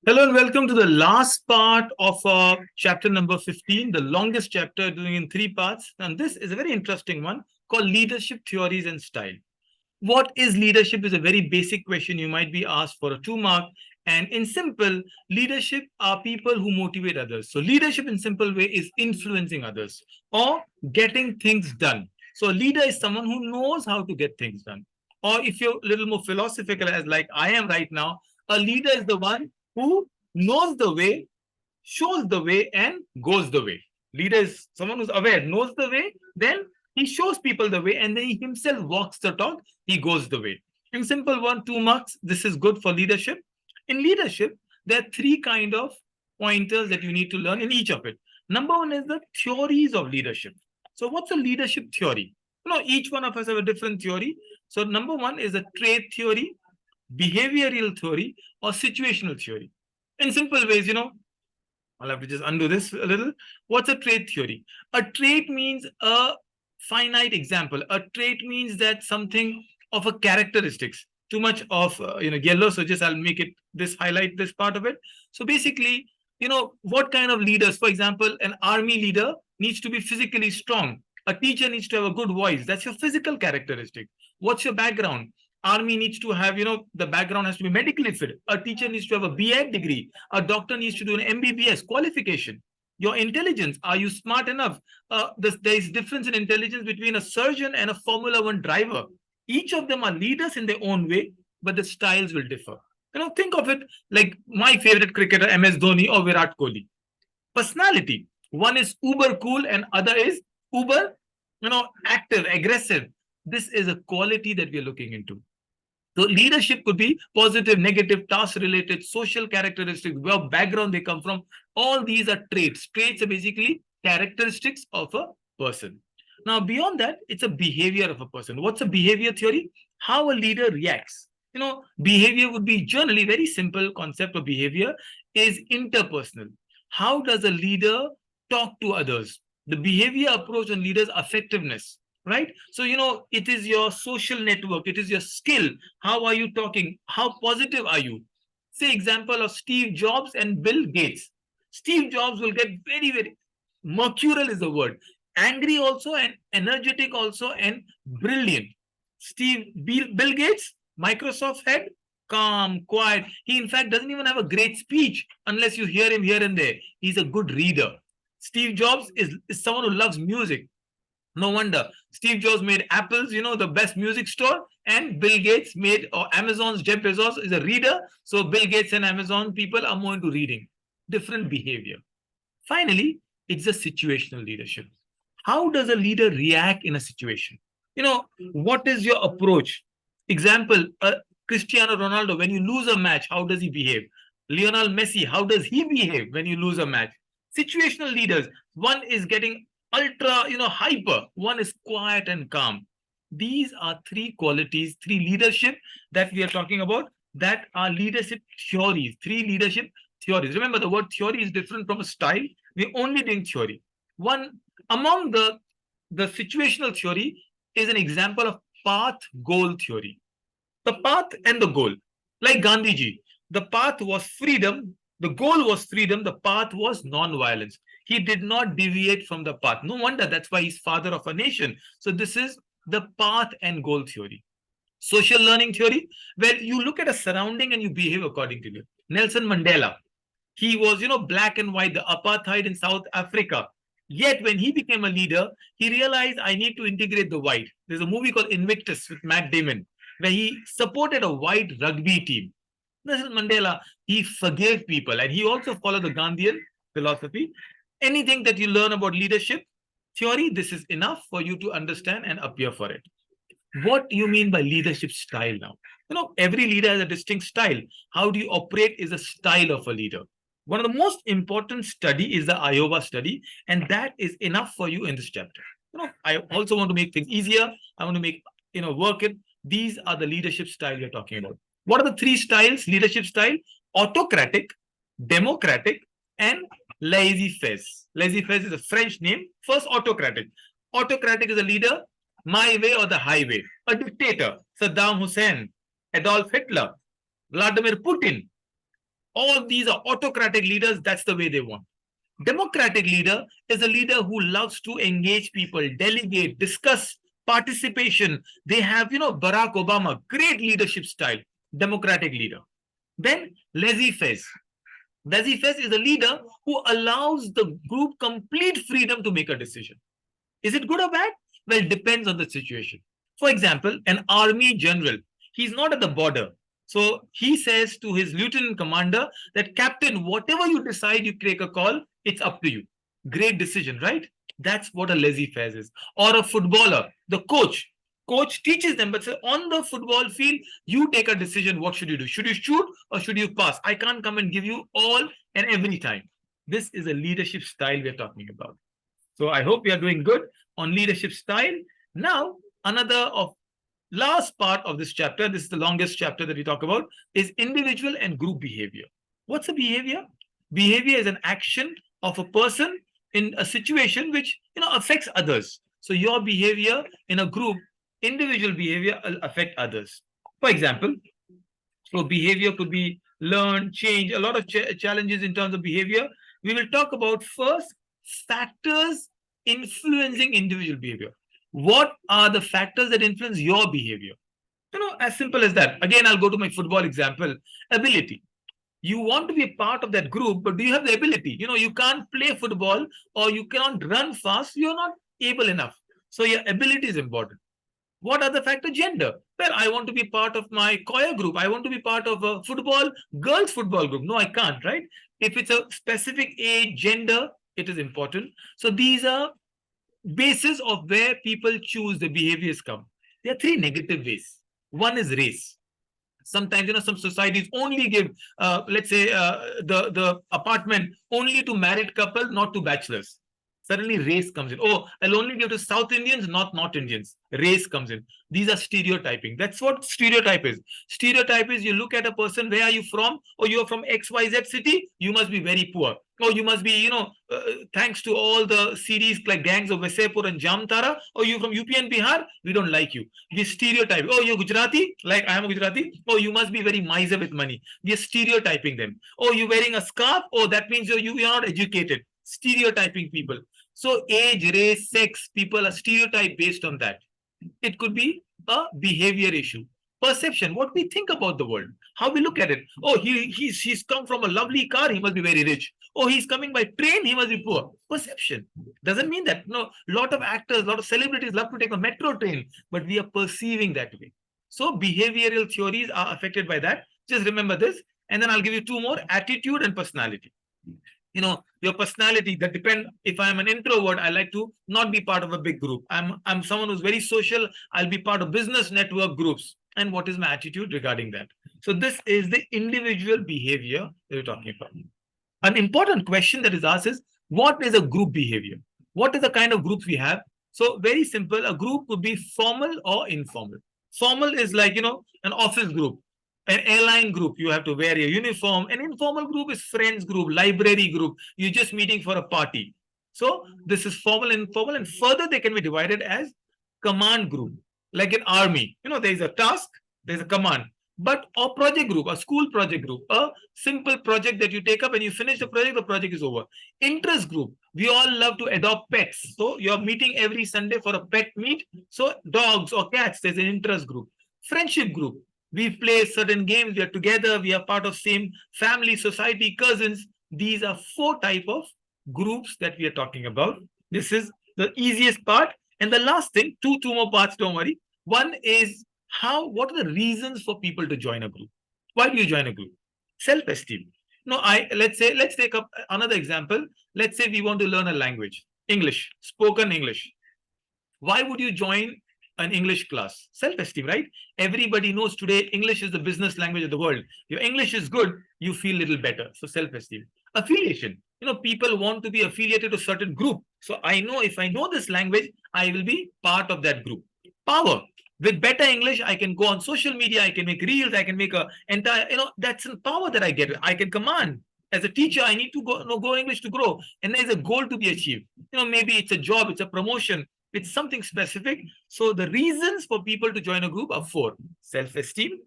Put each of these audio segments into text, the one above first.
Hello and welcome to the last part of chapter number 15, the longest chapter, doing in three parts. And this is a very interesting one called Leadership Theories and Style. What is leadership is a very basic question you might be asked for a 2 mark. And in simple, leadership are people who motivate others. So leadership in simple way is influencing others or getting things done. So a leader is someone who knows how to get things done. Or if you're a little more philosophical, as like I am right now, a leader is the one who knows the way, shows the way, and goes the way. Leader is someone who's aware, knows the way, then he shows people the way, and then he himself walks the talk, he goes the way. In simple one, 2 marks, this is good for leadership. In leadership, there are three kind of pointers that you need to learn in each of it. Number one is the theories of leadership. So what's a leadership theory? Each one of us have a different theory. So number one is a trait theory, behavioral theory, or situational theory. In simple ways, I'll have to just undo this a little. What's a trait theory? A trait means a finite example. A trait means that something of a characteristics. Too much of yellow, so just I'll make it this highlight this part of it. So basically, what kind of leaders? For example, an army leader needs to be physically strong. A teacher needs to have a good voice. That's your physical characteristic. What's your background? Army needs to have, the background has to be medically fit. A teacher needs to have a B.Ed degree. A doctor needs to do an MBBS qualification. Your intelligence, are you smart enough? There is difference in intelligence between a surgeon and a Formula One driver. Each of them are leaders in their own way, but the styles will differ. Think of it like my favorite cricketer, MS Dhoni or Virat Kohli. Personality. One is uber cool and other is uber, active, aggressive. This is a quality that we are looking into. So leadership could be positive, negative, task-related, social characteristics, where background they come from. All these are traits. Traits are basically characteristics of a person. Now, beyond that, it's a behavior of a person. What's a behavior theory? How a leader reacts. Behavior would be generally very simple concept of behavior is interpersonal. How does a leader talk to others? The behavior approach on leaders' effectiveness. Right? So, it is your social network. It is your skill. How are you talking? How positive are you? Say example of Steve Jobs and Bill Gates. Steve Jobs will get very, very, mercurial is the word. Angry also and energetic also and brilliant. Bill Gates, Microsoft head, calm, quiet. He in fact doesn't even have a great speech unless you hear him here and there. He's a good reader. Steve Jobs is someone who loves music. No wonder Steve Jobs made Apple's, the best music store, and Bill Gates made, or Amazon's Jeff Bezos is a reader. So Bill Gates and Amazon people are more into reading. Different behavior. Finally, it's a situational leadership. How does a leader react in a situation? What is your approach? Example, Cristiano Ronaldo, when you lose a match, how does he behave? Lionel Messi, how does he behave when you lose a match? Situational leaders, one is getting ultra, hyper. One is quiet and calm. These are three qualities, three leadership that we are talking about that are leadership theories, three leadership theories. Remember, the word theory is different from a style. We're only doing theory. One among the situational theory is an example of path goal theory. The path and the goal, like Gandhiji, the path was freedom. The goal was freedom. The path was non-violence. He did not deviate from the path. No wonder that's why he's father of a nation. So this is the path and goal theory. Social learning theory, where you look at a surrounding and you behave according to it. Nelson Mandela, he was, black and white, the apartheid in South Africa. Yet when he became a leader, he realized I need to integrate the white. There's a movie called Invictus with Matt Damon, where he supported a white rugby team. Nelson Mandela, he forgave people, and he also followed the Gandhian philosophy. Anything that you learn about leadership theory, this is enough for you to understand and appear for it. What do you mean by leadership style now? Every leader has a distinct style. How do you operate is a style of a leader. One of the most important study is the Iowa study, and that is enough for you in this chapter. I also want to make things easier. I want to make, work it. These are the leadership style you're talking about. What are the three styles? Leadership style: autocratic, democratic, and laissez-faire. Laissez-faire is a French name. First, autocratic. Autocratic is a leader, my way or the highway. A dictator, Saddam Hussein, Adolf Hitler, Vladimir Putin. All these are autocratic leaders. That's the way they want. Democratic leader is a leader who loves to engage people, delegate, discuss, participation. They have, Barack Obama, great leadership style, democratic leader. Then laissez-faire. Laissez-faire is a leader who allows the group complete freedom to make a decision. Is it good or bad? Well, it depends on the situation. For example, an army general, he's not at the border. So he says to his lieutenant commander that, Captain, whatever you decide, you take a call, it's up to you. Great decision, right? That's what a laissez-faire is. Or a footballer, the coach teaches them, but on the football field, you take a decision. What should you do? Should you shoot or should you pass? I can't come and give you all and every time. This is a leadership style we're talking about. So I hope we are doing good on leadership style. Now, another of last part of this chapter, this is the longest chapter that we talk about, is individual and group behavior. What's a behavior? Behavior is an action of a person in a situation which affects others. So your behavior in a group, individual behavior will affect others. For example, so behavior could be learned, change, a lot of challenges in terms of behavior. We will talk about first factors influencing individual behavior. What are the factors that influence your behavior? As simple as that. Again, I'll go to my football example. Ability. You want to be a part of that group, but do you have the ability? You can't play football or you cannot run fast. You're not able enough. So your ability is important. What other factor? Gender. Well, I want to be part of my choir group. I want to be part of a girls football group. No, I can't, right? If it's a specific age, gender, it is important. So these are basis of where people choose the behaviors come. There are three negative ways. One is race. Sometimes, some societies only give, let's say, the apartment only to married couple, not to bachelors. Suddenly race comes in. Oh, I'll only give to South Indians, not North Indians. Race comes in. These are stereotyping. That's what stereotype is. Stereotype is you look at a person, where are you from? Oh, you're from XYZ city, you must be very poor. Oh, you must be, thanks to all the series like Gangs of Wasseypur and Jamtara. Oh, you're from UP and Bihar, we don't like you. We stereotype. Oh, you're Gujarati, like I am a Gujarati. Oh, you must be very miser with money. We are stereotyping them. Oh, you're wearing a scarf. Oh, that means you're not educated. Stereotyping people. So age, race, sex, people are stereotyped based on that. It could be a behavior issue. Perception, what we think about the world, how we look at it. Oh, he's come from a lovely car, he must be very rich. Oh, he's coming by train, he must be poor. Perception doesn't mean that. No, lot of actors, lot of celebrities love to take a metro train, but we are perceiving that way. So behavioral theories are affected by that. Just remember this, and then I'll give you two more: attitude and personality. Your personality that depend. If I'm an introvert, I like to not be part of a big group. I'm someone who's very social. I'll be part of business network groups. And what is my attitude regarding that? So this is the individual behavior that we're talking about. An important question that is asked is, what is a group behavior? What is the kind of groups we have? So very simple, a group could be formal or informal. Formal is like, an office group. An airline group, you have to wear your uniform. An informal group is friends group, library group. You're just meeting for a party. So this is formal and informal, and further they can be divided as command group. Like an army, there's a task, there's a command. But a project group, a school project group, a simple project that you take up and you finish the project is over. Interest group, we all love to adopt pets. So you're meeting every Sunday for a pet meet. So dogs or cats, there's an interest group. Friendship group, we play certain games, we are together, we are part of same family, society, cousins. These are 4 types of groups that we are talking about. This is the easiest part. And the last thing, two more parts, don't worry. One is what are the reasons for people to join a group? Why do you join a group? Self-esteem. Let's take up another example. Let's say we want to learn a language, English, spoken English. Why would you join an English class? Self-esteem, right? Everybody knows today English is the business language of the world. Your English is good, you feel a little better. So self-esteem. Affiliation. People want to be affiliated to a certain group. So I know if I know this language, I will be part of that group. Power. With better English, I can go on social media, I can make reels, I can make a entire, that's a power that I get. I can command. As a teacher, I need to go English to grow. And there's a goal to be achieved. Maybe it's a job, it's a promotion, it's something specific. So the reasons for people to join a group are 4: self-esteem,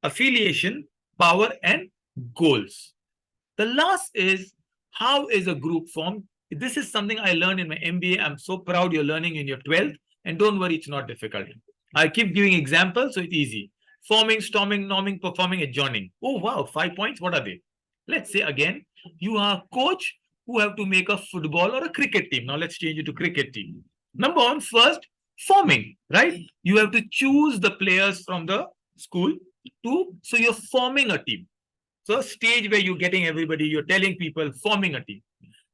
affiliation, power, and goals. The last is, how is a group formed? This is something I learned in my MBA. I'm so proud you're learning in your 12th. And don't worry, it's not difficult. I keep giving examples, so it's easy. Forming, storming, norming, performing, adjoining. Oh, wow, 5 points. What are they? Let's say again, you are a coach who have to make a football or a cricket team. Now let's change it to cricket team. Number one, first, forming, right? You have to choose the players from the school to, so you're forming a team. So a stage where you're getting everybody, you're telling people, forming a team.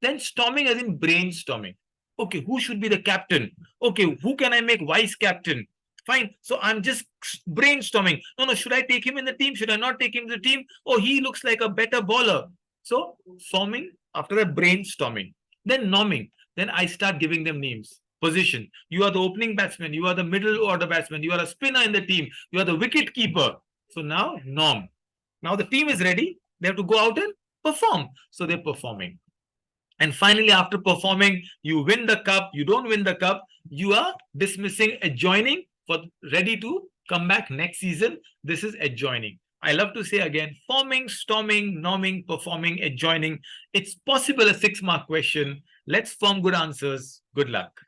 Then storming as in brainstorming. Okay, who should be the captain? Okay, who can I make vice captain? Fine. So I'm just brainstorming. No, should I take him in the team? Should I not take him in the team? Oh, he looks like a better bowler. So forming, after that, brainstorming. Then norming. Then I start giving them names. Position. You are the opening batsman. You are the middle order batsman. You are a spinner in the team. You are the wicket keeper. So now norm. Now the team is ready. They have to go out and perform. So they're performing. And finally, after performing, you win the cup, you don't win the cup, you are dismissing, adjoining, for ready to come back next season. This is adjoining. I love to say again, forming, storming, norming, performing, adjoining. It's possible a 6-mark question. Let's form good answers. Good luck.